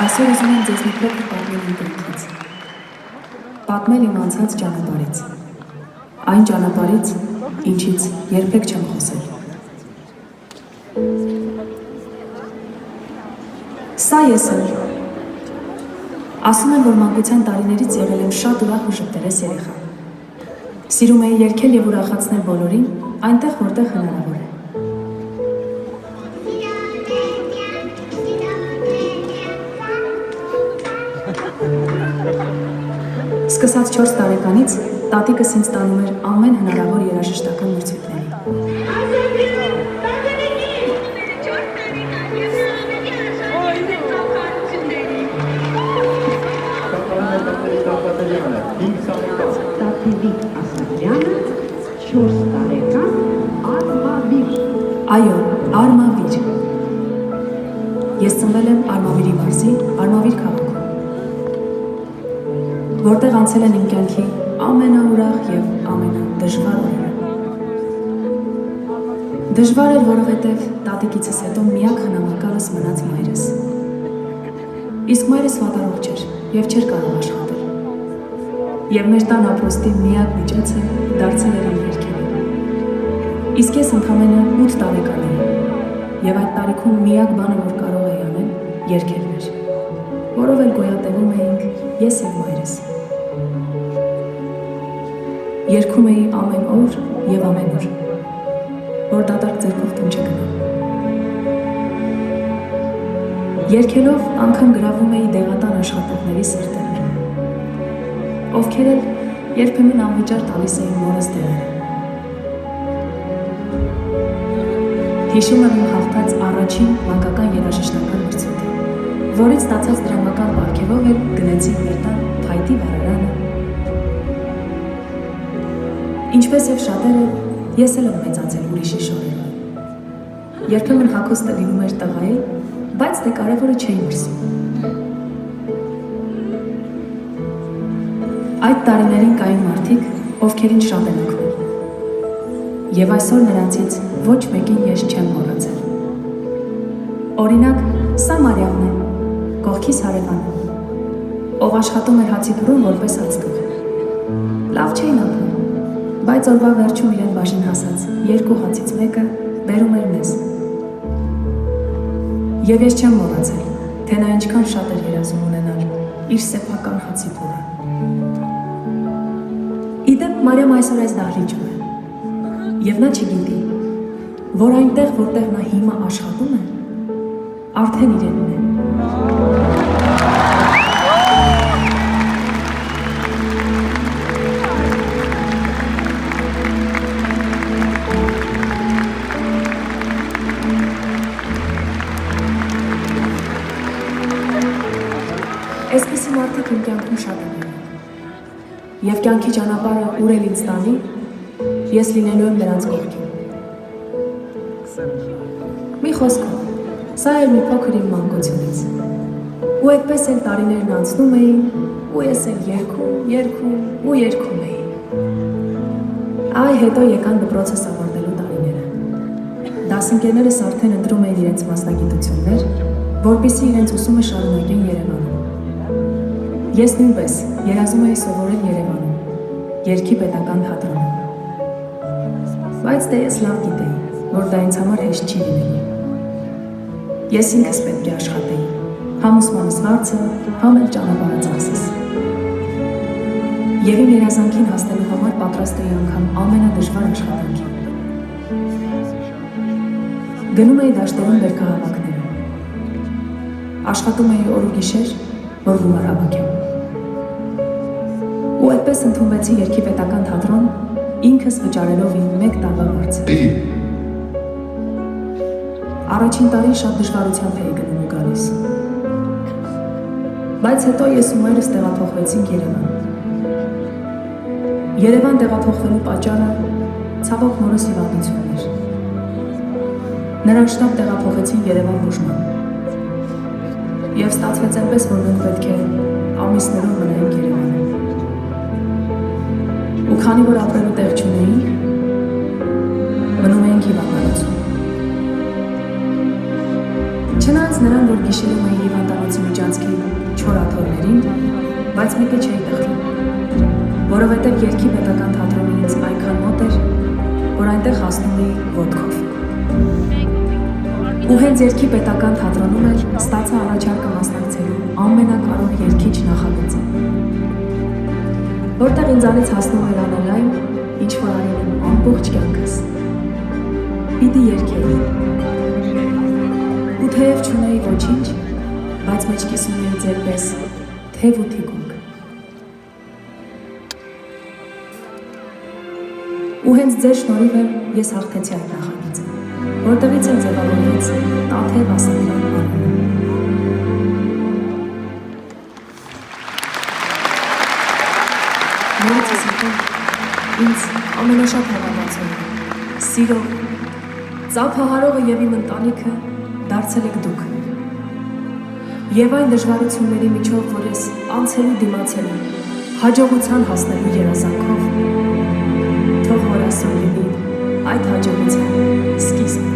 Այսօր ուզում եմ ձեզ մի փոքր պատմել իմ կյանքից։ Պատմել իմ անցած ճանապարհից։ Այն ճանապարհից, ինչից երբեք չեմ խոսել։ Սա ես եմ։ Ասում են, որ մանկության տարիներից եղել եմ շատ ուրախ ու ժպտերես երեխա։ Սիրում էի երգել և ուրախացնել բոլորին, այնտեղ, որտեղ հնարավոր է։ Սկսած 4 տարեկանից տատիկս ինձ տանում էր ամեն հնարավոր երաժշտական մրցույթների։ Այո, Արմավիր։ Ես ծնվել եմ Արմավիրի մարզի, Արմավիր քաղաքում, որտեղ անցել են իմ կյանքի ամենաուրախ և ամենադժվար օրերը։ Դժվար էր, որովհետև տատիկիցս հետո միակ խնամակալս մնաց մայրս։ Իսկ մայրս վատառողջ էր և չէր կարող աշխատել։ Եվ մեր տան ապրոստի միակ միջոցը դարձել էր իմ երգերը։ Իսկ ես ընդամենը 8 տարեկան էի, և այդ տարիքում միակ բանը, որ կարող էի անել, երգելն էր, որով էլ գոյատևում էինք ես և մայրս։ Երգում էի ամեն օր և ամեն օր, որ դատարկ ձեռքով տուն չգնամ։ Երգելով անգամ գրավում էի դեղատան աշխատողների սրտերը, ովքեր էլ երբեմն անվճար տալիս էին մորս դեղերը։ Հիշում եմ իմ հաղթած առաջին մանկական երաժշտական մրցույթը, որից ստացած դրամական պարգևով էլ գնեցինք մեր տան փայտի վարարանը։ Ինչպես և շատերը, ես էլ եմ մեծացել ուրիշի շորերով։ Երբեմն հագուստը լինում էր տղայի, բայց դե կարևորը չէի մրսում։ Այդ տարիներին կային մարդիկ, ովքեր ինձ շատ են օգնել։ Եվ այսօր նրանցից ոչ մեկին ես չեմ մոռացել։ Օրինակ, սա Մարիամն է, կողքիս հարևանը, ով աշխատում էր հացի փուռում որպես հացտուղ։ Լավ չէին ապրում, բայց օրվա վերջում իրեն բաժին հասած 2 հացից մեկը բերում էր մեզ։ Եվ ես չեմ մոռացել, թե նա ինչքան շատ էր երազում ունենալ իր սեփական հացի փուռը։ Իդեպ Մարիամը այսօր այս դահլիճում է, և նա չգիտի, որ այնտեղ, որտեղ նա հիմա աշխատում է, արդեն իրենն է։ Այսպիսի մարդիկ իմ կյանքում շատ են եղել, և կյանքի ճանապարհը ուր էլ ինձ տանի, ես լինելու եմ նրանց կողքին։ Մի խոսքով, սա էր մի փոքր իմ մանկությունից, ու այդպես էլ տարիներն անցնում էին, ու ես էլ երգում էի։ Այ հետո եկան դպրոցս ավարտելու տարիները։ Դասընկերներս արդեն ընտրում էին իրենց մասնագիտություններ, որպեսզի իրենց ուսումը շարունակեն Երևանում։ Ես նույնպես երազում էի սովորել Երևանում, երգի պետական թատրոնում։ Բայց դե ես լավ գիտեի, որ դա ինձ համար հեշտ չի լինելու։ Ես ինքս պետք է աշխատեի, համ ուսմանս հարցը, համ էլ ճանապարհածախսս։ Եվ իմ երազանքին հասնելու համար պատրաստ էի անգամ ամենադժվար աշխատանքին։ Գնում էի դաշտերում բերքահավաքները։ Աշխատում էի օր ու գիշեր, որ գումար հավաքեմ։ Ու այդպես ընդունվեցի երգի պետական թատրոն, ինքս վճարելով իմ 1 տարվա վարձը։ Առաջին տարին շատ դժվարությամբ էի գնում ու գալիս։ Բայց հետո ես ու մայրս տեղափոխվեցինք Երևան։ Երևան տեղափոխվելու պատճառը ցավոք մորս հիվանդությունն էր։ Նրան շտապ տեղափոխեցին Երևան բուժման։ Եվ ստացվեց այնպես, որ մենք պետք է ամիսներով մնայինք Երևանում։ Ու քանի որ ապրելու տեղ չունեինք, մնում էինք հիվանդանոցում։ Չնայած նրան, որ գիշերում էի հիվանդանոցում Արարոցի միջանցքի չորաթորներին, բայց մեկը չէի տխրում, որովհետև երգի պետական թատրոնը ինձ այնքան մոտ էր, որ այնտեղ հասնում էի ոտքով։ Ու հենց երգի պետական թատրոնում էլ ստացա առաջարկը մասնակցելու ամենակարող երգիչ նախագծը, որտեղ ինձանից հասնում էր անել այն, ինչ որ արել եմ ամբողջ կյանքս։ Պիտի երգեի։ Ու թեև չունեի ոչինչ, բայց մեջքիս ունեի ձերպես թև ու թիկունք։ Ու հենց ձեր շնորհիվ եմ ես հաղթեցի այդ նախագիծը, որտեղից էլ ձևավորվեց Տաթև Ասատրյան անունը։ Նորից ասեմ, ինձ ամենաշատ հավատացողը, սիրող, ծափահարողը և իմ ընտանիքը դարձել եք դուք։ Եվ այն դժվարությունների միջով, որ ես անցելու դիմացել եմ, հաջողության հասնելու երազանքով, թող որ ասում լինի այդ հաջողության սկիզբը։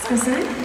Սկսենք։